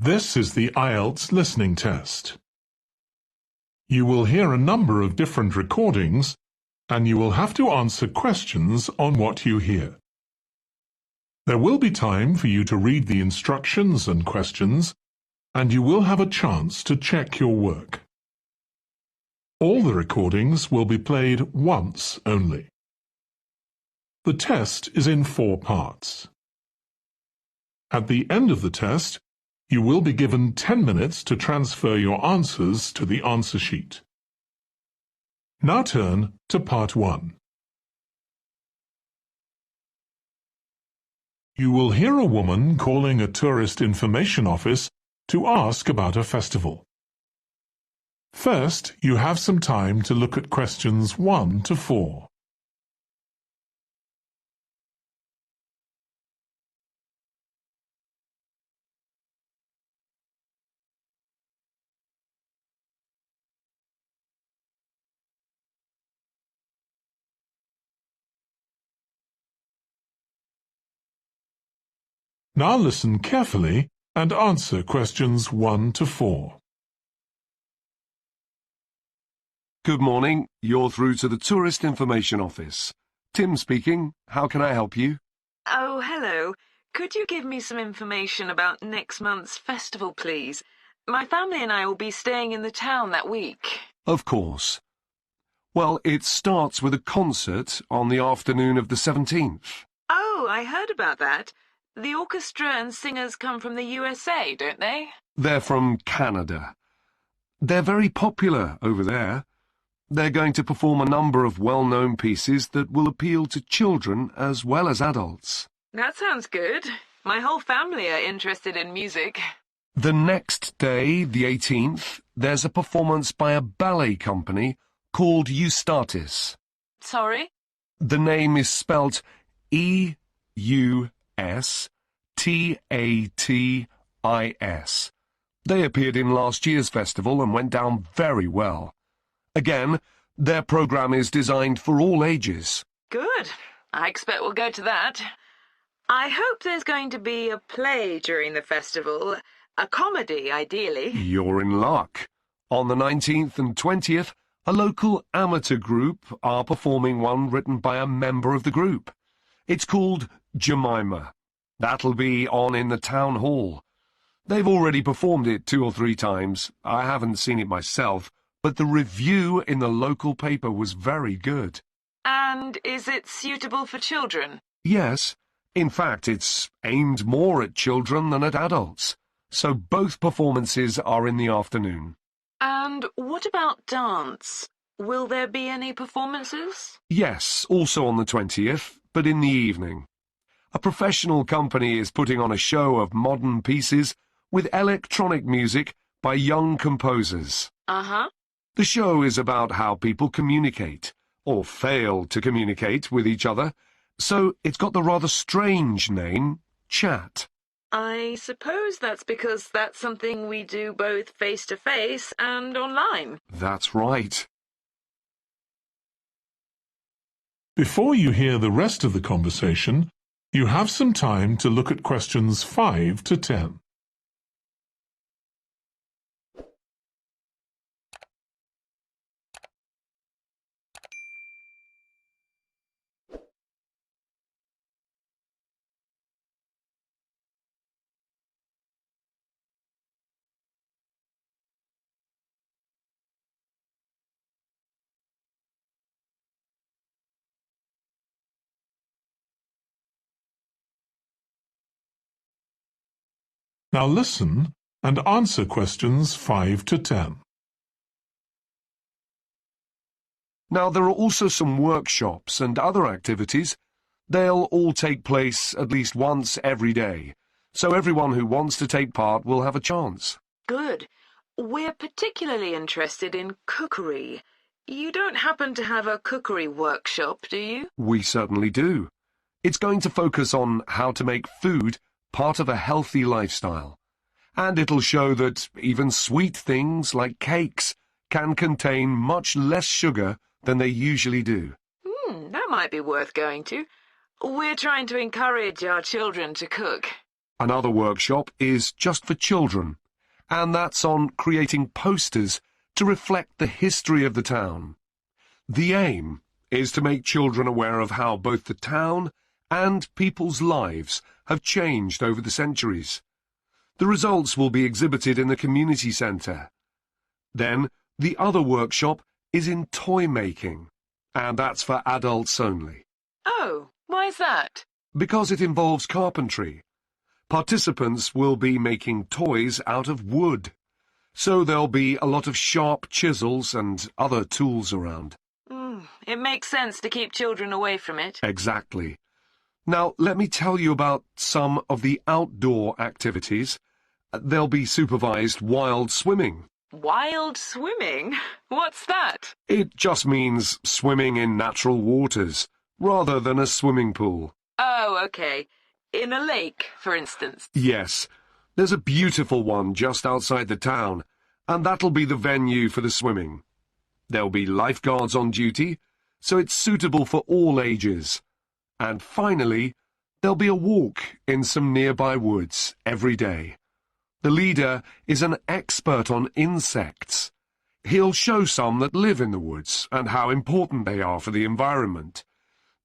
This is the IELTS Listening Test. You will hear a number of different recordings, and you will have to answer questions on what you hear. There will be time for you to read the instructions and questions, and you will have a chance to check your work. All the recordings will be played once only. The test is in 4 parts. At the end of the test, you will be given 10 minutes to transfer your answers to the answer sheet. Now turn to Part 1. You will hear a woman calling a tourist information office to ask about a festival. First, you have some time to look at questions 1 to 4. Now listen carefully and answer questions 1 to 4. Good morning. You're through to the Tourist Information Office. Tim speaking. How can I help you? Oh, hello. Could you give me some information about next month's festival, please? My family and I will be staying in the town that week. Of course. Well, it starts with a concert on the afternoon of the 17th. Oh, I heard about that. The orchestra and singers come from the USA, don't they? They're from Canada. They're very popular over there. They're going to perform a number of well-known pieces that will appeal to children as well as adults. That sounds good. My whole family are interested in music. The next day, the 18th, there's a performance by a ballet company called Eustatis. Sorry? The name is spelt E-U-S-T-A-T-I-S. They appeared in last year's festival and went down very well. Again, their program is designed for all ages. Good. I expect we'll go to that. I hope there's going to be a play during the festival. A comedy, ideally. You're in luck. On the 19th and 20th, a local amateur group are performing one written by a member of the group. It's called Jemima. That'll be on in the town hall. They've already performed it 2 or 3 times. I haven't seen it myself, but the review in the local paper was very good. And is it suitable for children? Yes. In fact, it's aimed more at children than at adults. So both performances are in the afternoon. And what about dance? Will there be any performances? Yes, also on the 20th, but in the evening. A professional company is putting on a show of modern pieces with electronic music by young composers. Uh-huh. The show is about how people communicate, or fail to communicate with each other, so it's got the rather strange name, chat. I suppose that's because that's something we do both face-to-face and online. That's right. Before you hear the rest of the conversation, you have some time to look at questions 5 to 10. Now listen and answer questions 5 to 10. Now, there are also some workshops and other activities. They'll all take place at least once every day, so everyone who wants to take part will have a chance. Good. We're particularly interested in cookery. You don't happen to have a cookery workshop, do you? We certainly do. It's going to focus on how to make food part of a healthy lifestyle. And it'll show that even sweet things like cakes can contain much less sugar than they usually do. That might be worth going to. We're trying to encourage our children to cook. Another workshop is just for children, and that's on creating posters to reflect the history of the town. The aim is to make children aware of how both the town and people's lives have changed over the centuries. The results will be exhibited in the community centre. Then, the other workshop is in toy making, and that's for adults only. Oh, why is that? Because it involves carpentry. Participants will be making toys out of wood, so there'll be a lot of sharp chisels and other tools around. It makes sense to keep children away from it. Exactly. Now, let me tell you about some of the outdoor activities. There'll be supervised wild swimming. Wild swimming? What's that? It just means swimming in natural waters, rather than a swimming pool. Oh, okay. In a lake, for instance. Yes, there's a beautiful one just outside the town, and that'll be the venue for the swimming. There'll be lifeguards on duty, so it's suitable for all ages. And finally, there'll be a walk in some nearby woods every day. The leader is an expert on insects. He'll show some that live in the woods and how important they are for the environment.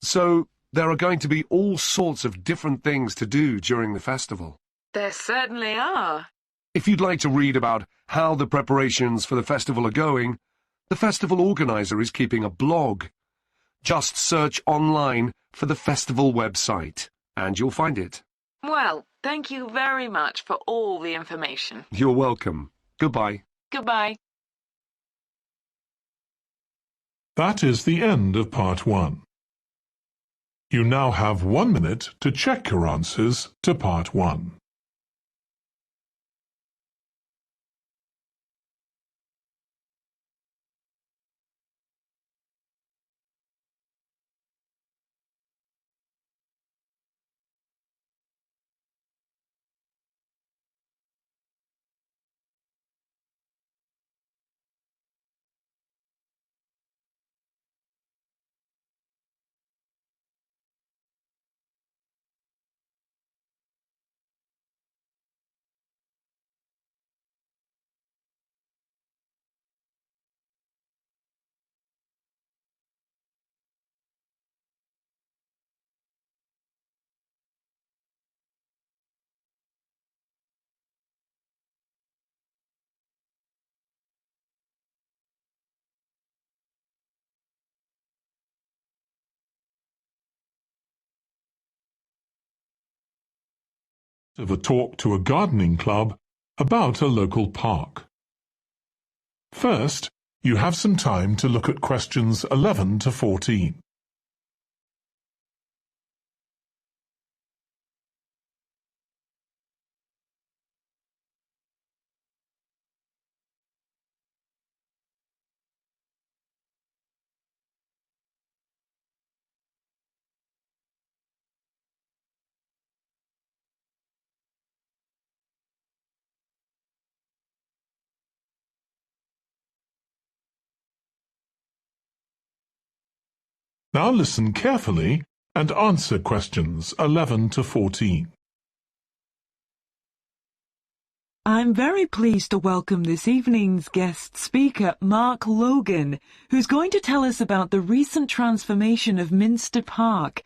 So there are going to be all sorts of different things to do during the festival. There certainly are. If you'd like to read about how the preparations for the festival are going, the festival organizer is keeping a blog. Just search online for the festival website, and you'll find it. Well, thank you very much for all the information. You're welcome. Goodbye. Goodbye. That is the end of part 1. You now have 1 minute to check your answers to part 1. Of a talk to a gardening club about a local park. First, you have some time to look at questions 11 to 14. Now listen carefully and answer questions 11 to 14. I'm very pleased to welcome this evening's guest speaker, Mark Logan, who's going to tell us about the recent transformation of Minster Park.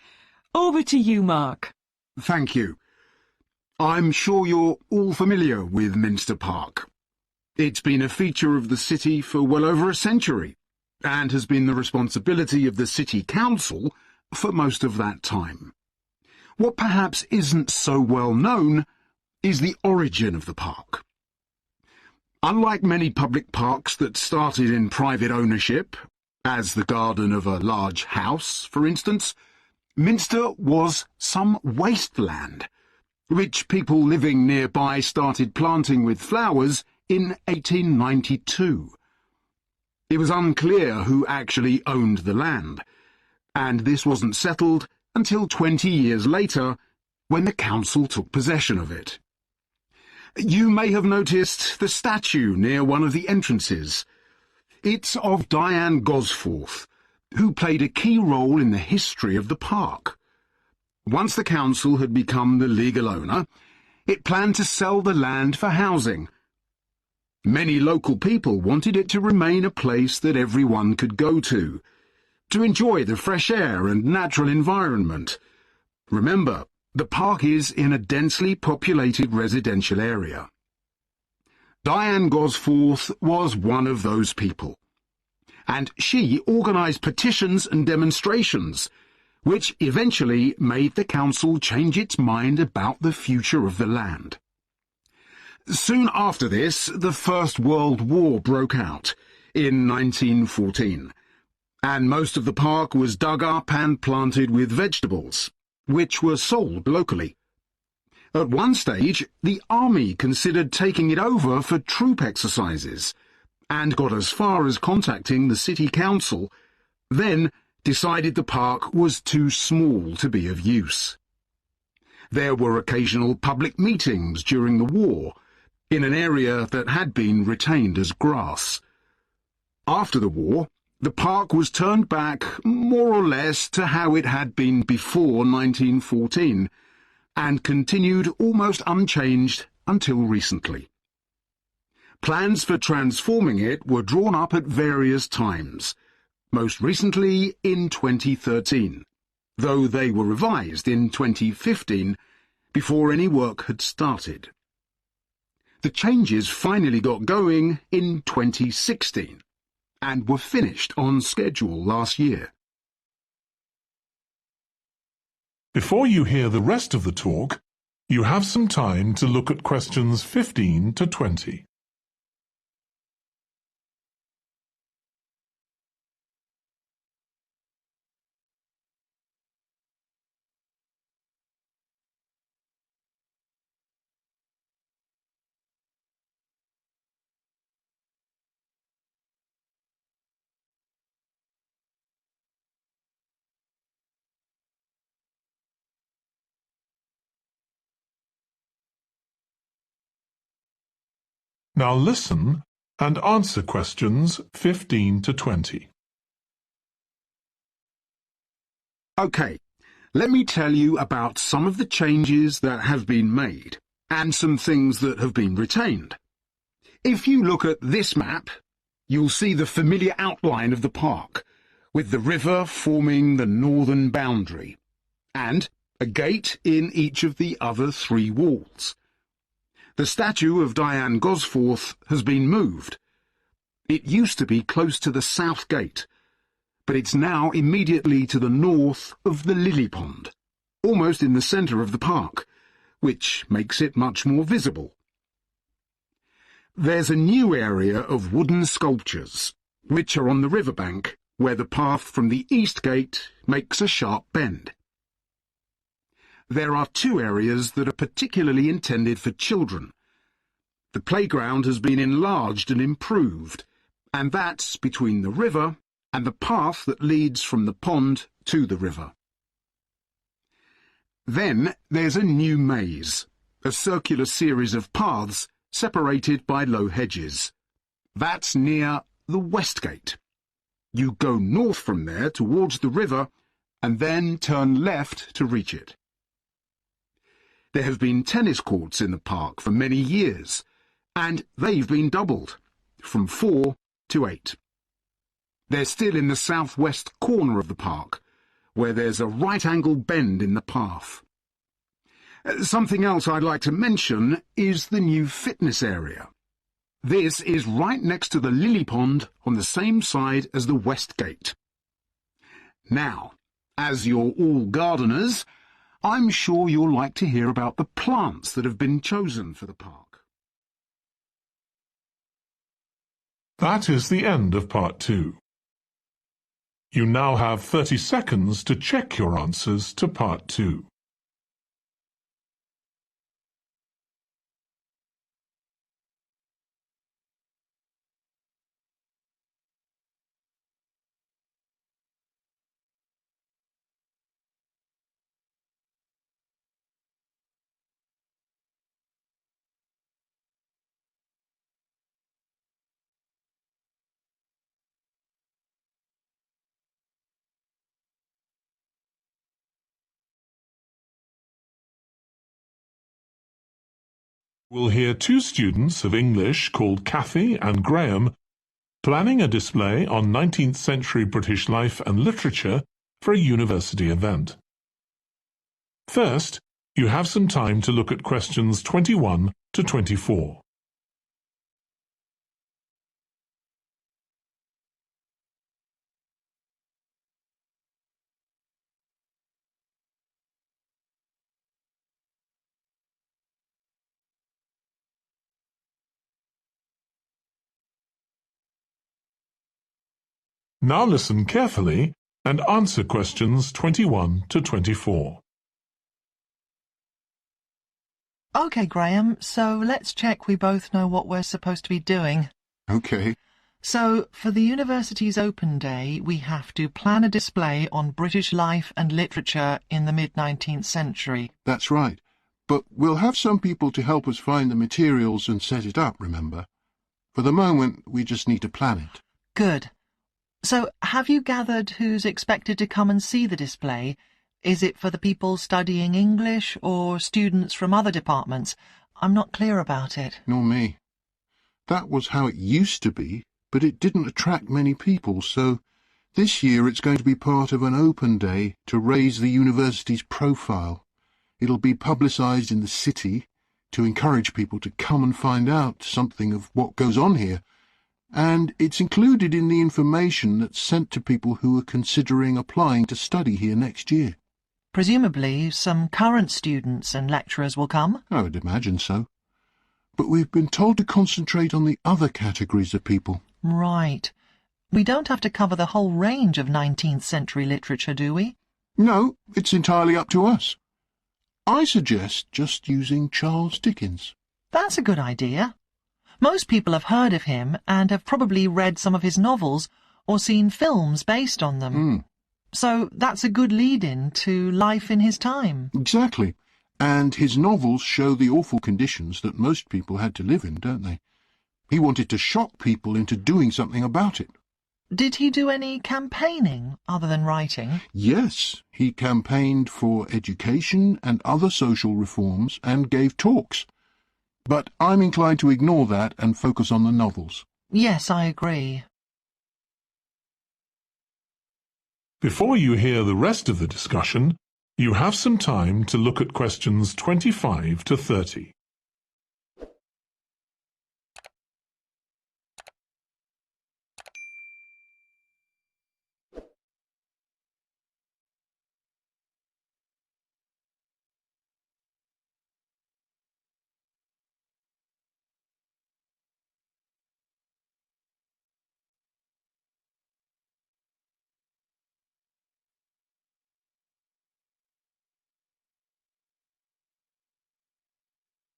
Over to you, Mark. Thank you. I'm sure you're all familiar with Minster Park. It's been a feature of the city for well over a century, and has been the responsibility of the City Council for most of that time. What perhaps isn't so well known is the origin of the park. Unlike many public parks that started in private ownership, as the garden of a large house, for instance, Minster was some wasteland, which people living nearby started planting with flowers in 1892. It was unclear who actually owned the land, and this wasn't settled until 20 years later, when the council took possession of it. You may have noticed the statue near one of the entrances. It's of Diane Gosforth, who played a key role in the history of the park. Once the council had become the legal owner, It planned to sell the land for housing. Many local people wanted it to remain a place that everyone could go to enjoy the fresh air and natural environment. Remember, the park is in a densely populated residential area. Diane Gosforth was one of those people, and she organised petitions and demonstrations, which eventually made the council change its mind about the future of the land. Soon after this, the First World War broke out in 1914, and most of the park was dug up and planted with vegetables, which were sold locally. At one stage, the army considered taking it over for troop exercises, and got as far as contacting the city council, then decided the park was too small to be of use. There were occasional public meetings during the war, in an area that had been retained as grass. After the war, the park was turned back more or less to how it had been before 1914, and continued almost unchanged until recently. Plans for transforming it were drawn up at various times, most recently in 2013, though they were revised in 2015 before any work had started. The changes finally got going in 2016 and were finished on schedule last year. Before you hear the rest of the talk, you have some time to look at questions 15 to 20. Now listen and answer questions 15 to 20. OK, let me tell you about some of the changes that have been made, and some things that have been retained. If you look at this map, you'll see the familiar outline of the park, with the river forming the northern boundary, and a gate in each of the other three walls. The statue of Diane Gosforth has been moved. It used to be close to the south gate, but it's now immediately to the north of the lily pond, almost in the centre of the park, which makes it much more visible. There's a new area of wooden sculptures, which are on the riverbank, where the path from the east gate makes a sharp bend. There are two areas that are particularly intended for children. The playground has been enlarged and improved, and that's between the river and the path that leads from the pond to the river. Then there's a new maze, a circular series of paths separated by low hedges. That's near the west gate. You go north from there towards the river and then turn left to reach it. There have been tennis courts in the park for many years, and they've been doubled, from 4 to 8. They're still in the southwest corner of the park, where there's a right-angle bend in the path. Something else I'd like to mention is the new fitness area. This is right next to the lily pond on the same side as the west gate. Now, as you're all gardeners, I'm sure you'll like to hear about the plants that have been chosen for the park. That is the end of part 2. You now have 30 seconds to check your answers to part 2. We'll hear two students of English called Kathy and Graham planning a display on 19th century British life and literature for a university event. First, you have some time to look at questions 21 to 24. Now listen carefully and answer questions 21 to 24. OK, Graham, so let's check we both know what we're supposed to be doing. OK. So, for the university's open day, we have to plan a display on British life and literature in the mid-19th century. That's right. But we'll have some people to help us find the materials and set it up, remember? For the moment, we just need to plan it. Good. So, have you gathered who's expected to come and see the display? Is it for the people studying English or students from other departments? I'm not clear about it. Nor me. That was how it used to be, but it didn't attract many people, so this year it's going to be part of an open day to raise the university's profile. It'll be publicised in the city to encourage people to come and find out something of what goes on here. And it's included in the information that's sent to people who are considering applying to study here next year. Presumably some current students and lecturers will come? I would imagine so. But we've been told to concentrate on the other categories of people. Right. We don't have to cover the whole range of 19th century literature, do we? No, it's entirely up to us. I suggest just using Charles Dickens. That's a good idea. Most people have heard of him and have probably read some of his novels or seen films based on them. So that's a good lead-in to life in his time. Exactly. And his novels show the awful conditions that most people had to live in, don't they? He wanted to shock people into doing something about it. Did he do any campaigning other than writing? Yes, he campaigned for education and other social reforms and gave talks. But I'm inclined to ignore that and focus on the novels. Yes, I agree. Before you hear the rest of the discussion, you have some time to look at questions 25 to 30.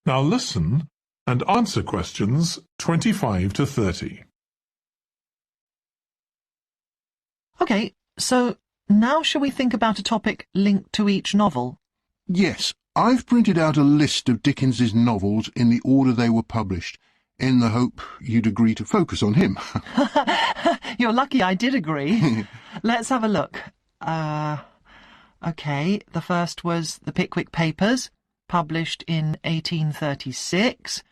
Now listen and answer questions 25 to 30. OK, so now shall we think about a topic linked to each novel? Yes, I've printed out a list of Dickens's novels in the order they were published, in the hope you'd agree to focus on him. You're lucky I did agree. Let's have a look. OK, the first was The Pickwick Papers, published in 1836.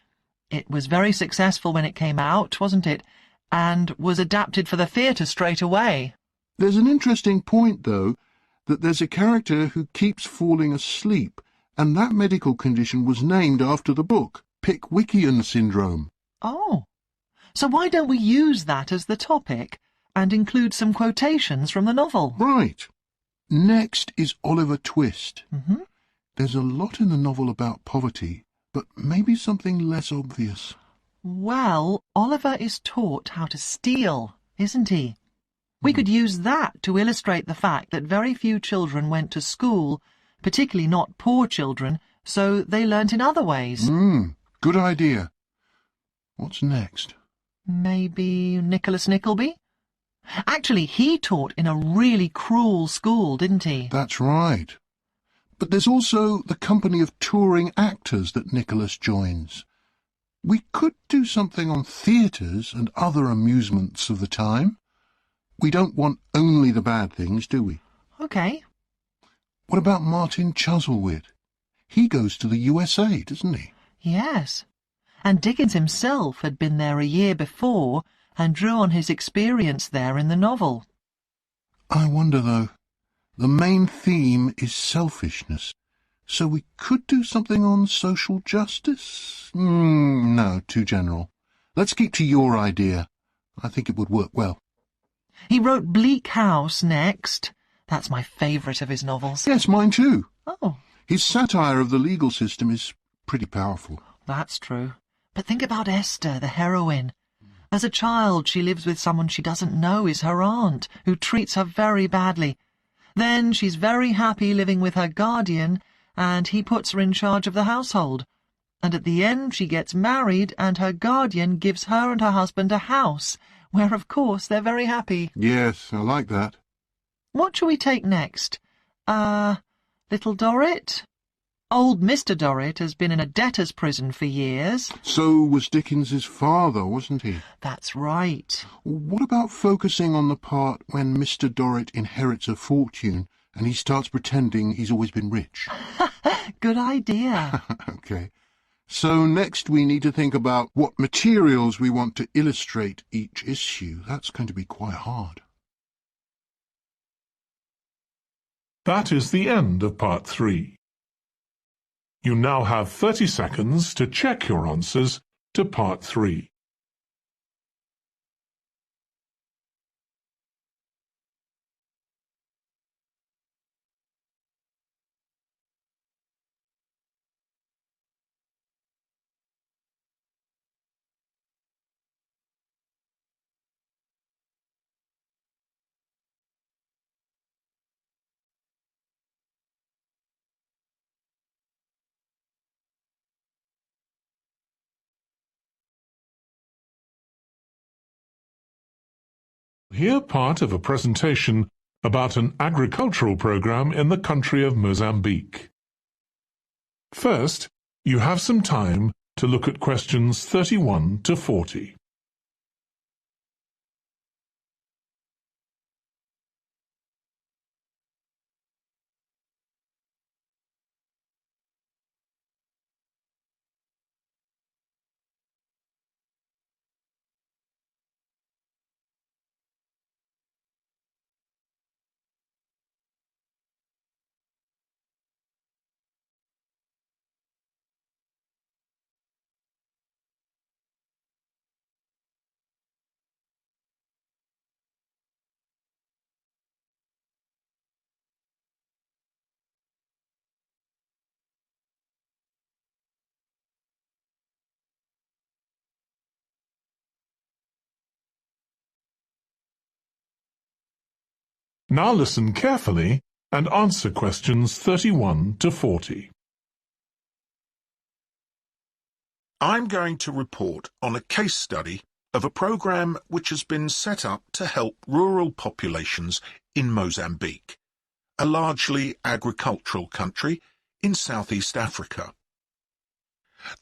It was very successful when it came out, wasn't it? And was adapted for the theatre straight away. There's an interesting point, though, that there's a character who keeps falling asleep, and that medical condition was named after the book, Pickwickian syndrome. Oh, so why don't we use that as the topic and include some quotations from the novel? Right. Next is Oliver Twist. Mm-hmm. There's a lot in the novel about poverty, but maybe something less obvious. Well, Oliver is taught how to steal, isn't he? We could use that to illustrate the fact that very few children went to school, particularly not poor children, so they learnt in other ways. Good idea. What's next? Maybe Nicholas Nickleby? Actually, he taught in a really cruel school, didn't he? That's right. But there's also the company of touring actors that Nicholas joins. We could do something on theatres and other amusements of the time. We don't want only the bad things, do we? OK. What about Martin Chuzzlewit? He goes to the USA, doesn't he? Yes. and Dickens himself had been there a year before and drew on his experience there in the novel. I wonder, though, the main theme is selfishness, so we could do something on social justice? No, too general. Let's keep to your idea. I think it would work well. He wrote Bleak House next. That's my favourite of his novels. Yes, mine too. Oh, His satire of the legal system is pretty powerful. that's true. But think about Esther, the heroine. As a child, she lives with someone she doesn't know is her aunt, who treats her very badly. Then she's very happy living with her guardian, and he puts her in charge of the household. And at the end she gets married, and her guardian gives her and her husband a house, where, of course, they're very happy. Yes, I like that. What shall we take next? Little Dorrit? Old Mr. Dorrit has been in a debtor's prison for years. So was Dickens's father, wasn't he? That's right. What about focusing on the part when Mr. Dorrit inherits a fortune and he starts pretending he's always been rich? Good idea. Okay. So next we need to think about what materials we want to illustrate each issue. That's going to be quite hard. That is the end of part 3. You now have 30 seconds to check your answers to part 3. Hear part of a presentation about an agricultural program in the country of Mozambique. First, you have some time to look at questions 31 to 40. Now listen carefully and answer questions 31 to 40. I'm going to report on a case study of a program which has been set up to help rural populations in Mozambique, a largely agricultural country in Southeast Africa.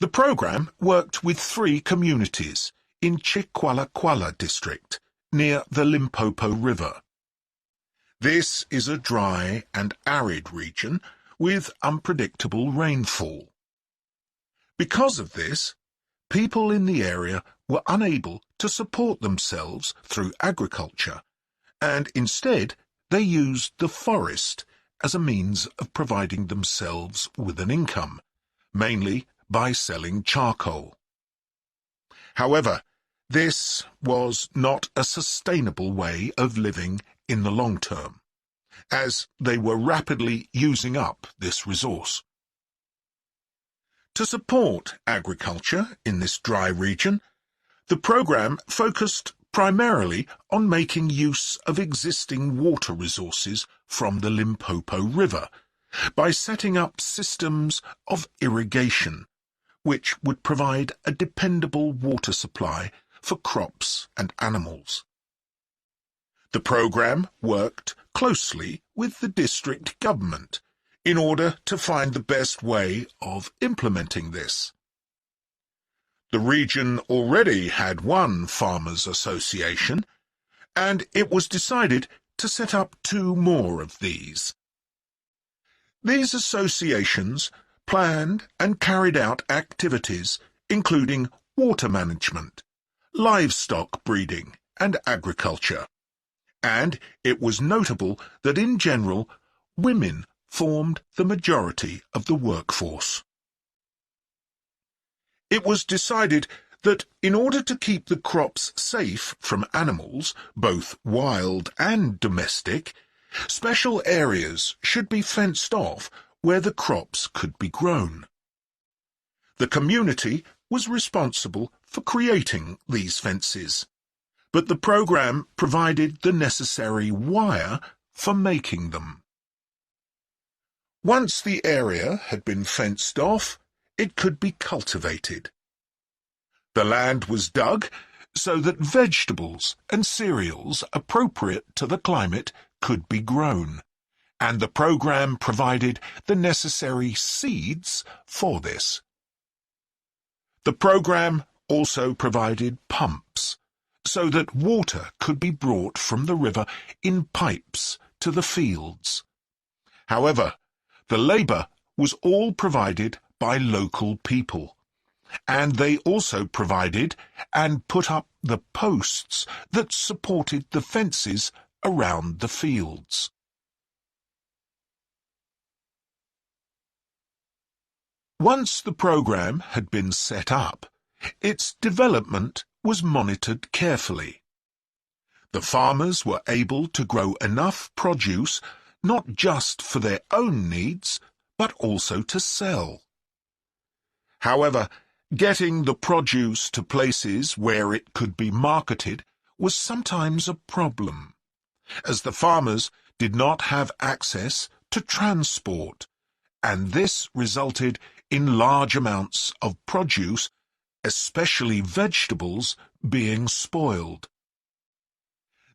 The program worked with 3 communities in Chikwalakwala district, near the Limpopo River. This is a dry and arid region with unpredictable rainfall. Because of this, people in the area were unable to support themselves through agriculture, and instead they used the forest as a means of providing themselves with an income, mainly by selling charcoal. However, this was not a sustainable way of living in the long term, as they were rapidly using up this resource. To support agriculture in this dry region, the program focused primarily on making use of existing water resources from the Limpopo River by setting up systems of irrigation, which would provide a dependable water supply for crops and animals. The program worked closely with the district government in order to find the best way of implementing this. The region already had one farmers' association, and it was decided to set up 2 more of these. These associations planned and carried out activities including water management, livestock breeding and agriculture. And it was notable that in general, women formed the majority of the workforce. It was decided that in order to keep the crops safe from animals, both wild and domestic, special areas should be fenced off where the crops could be grown. The community was responsible for creating these fences, but the programme provided the necessary wire for making them. Once the area had been fenced off, it could be cultivated. The land was dug so that vegetables and cereals appropriate to the climate could be grown, and the programme provided the necessary seeds for this. The programme also provided pumps so that water could be brought from the river in pipes to the fields. However, the labour was all provided by local people, and they also provided and put up the posts that supported the fences around the fields. Once the programme had been set up, its development was monitored carefully. The farmers were able to grow enough produce not just for their own needs, but also to sell. However, getting the produce to places where it could be marketed was sometimes a problem, as the farmers did not have access to transport, and this resulted in large amounts of produce, especially vegetables, being spoiled.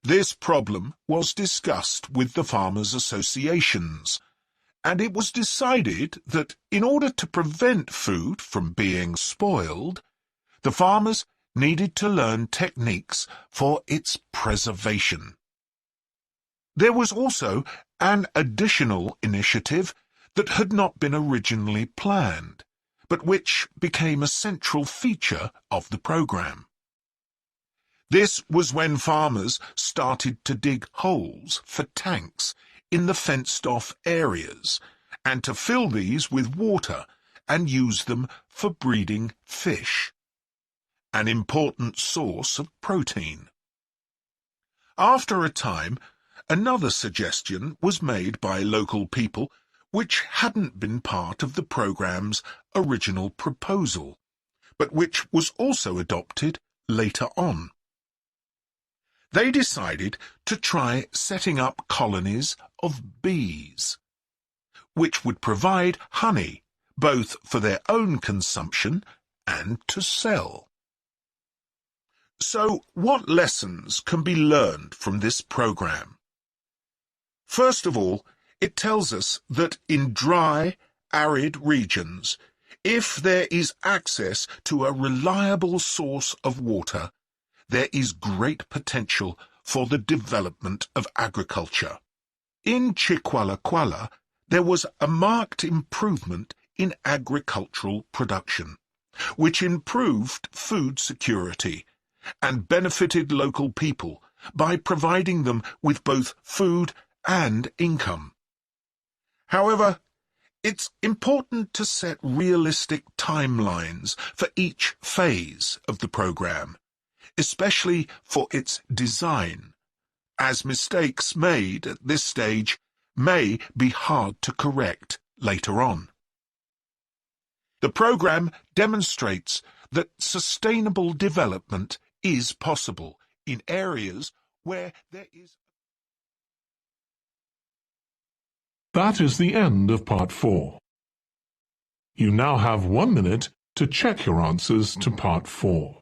This problem was discussed with the farmers' associations, and it was decided that in order to prevent food from being spoiled, the farmers needed to learn techniques for its preservation. There was also an additional initiative that had not been originally planned, but which became a central feature of the programme. This was when farmers started to dig holes for tanks in the fenced-off areas, and to fill these with water and use them for breeding fish, an important source of protein. After a time, another suggestion was made by local people which hadn't been part of the programme's original proposal, but which was also adopted later on. They decided to try setting up colonies of bees, which would provide honey both for their own consumption and to sell. So, what lessons can be learned from this programme? First of all, it tells us that in dry, arid regions, if there is access to a reliable source of water, there is great potential for the development of agriculture. In Chiqualaquala, there was a marked improvement in agricultural production, which improved food security and benefited local people by providing them with both food and income. However, it's important to set realistic timelines for each phase of the programme, especially for its design, as mistakes made at this stage may be hard to correct later on. The programme demonstrates that sustainable development is possible in areas where there is... That is the end of Part 4. You now have 1 minute to check your answers to Part 4.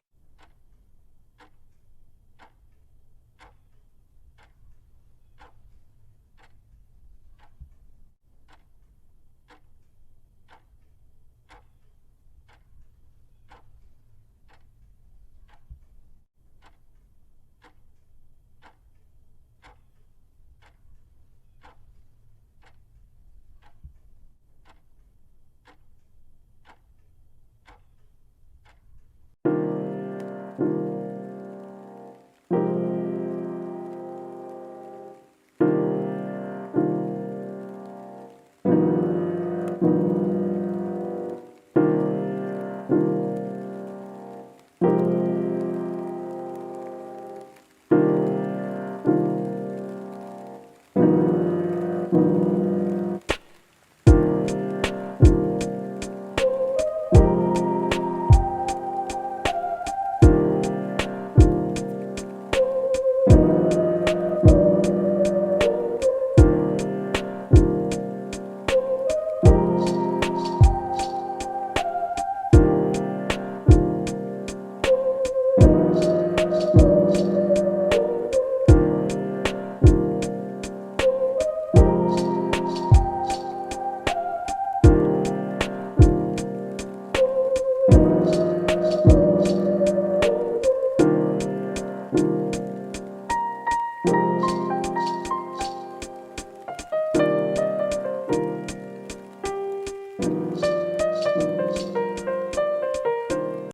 you.